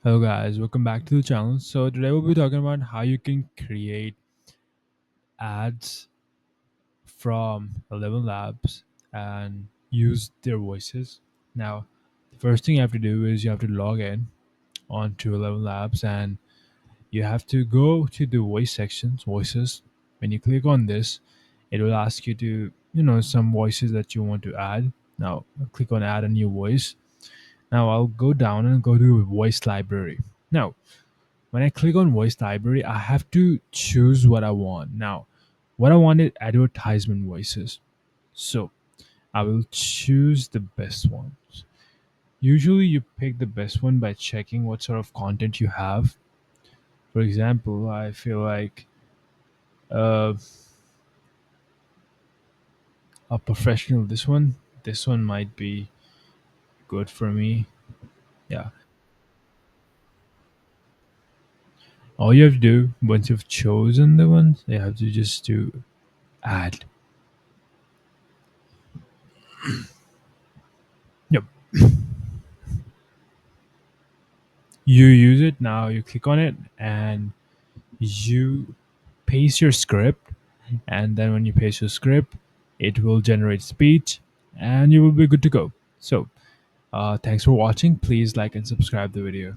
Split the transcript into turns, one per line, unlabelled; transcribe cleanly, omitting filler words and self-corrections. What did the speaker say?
Hello guys, welcome back to the channel. So today we'll be talking about how you can create ads from ElevenLabs and use their voices. Now, the first thing you have to do is you have to log in onto ElevenLabs and you have to go to the voice sections, voices. When you click on this, it will ask you to, some voices that you want to add. Now, click on add a new voice. Now, I'll go down and go to voice library. Now, when I click on voice library, I have to choose what I want. Now, what I want is advertisement voices. So I will choose the best ones. Usually, you pick the best one by checking what sort of content you have. For example, I feel like uh, a professional, this one might be good for me. Yeah. All you have to do once you've chosen the ones, you have to just do add. Yep. You use it now, you click on it, and you paste your script, and then when you paste your script it will generate speech and you will be good to go. So thanks for watching. Please like and subscribe the video.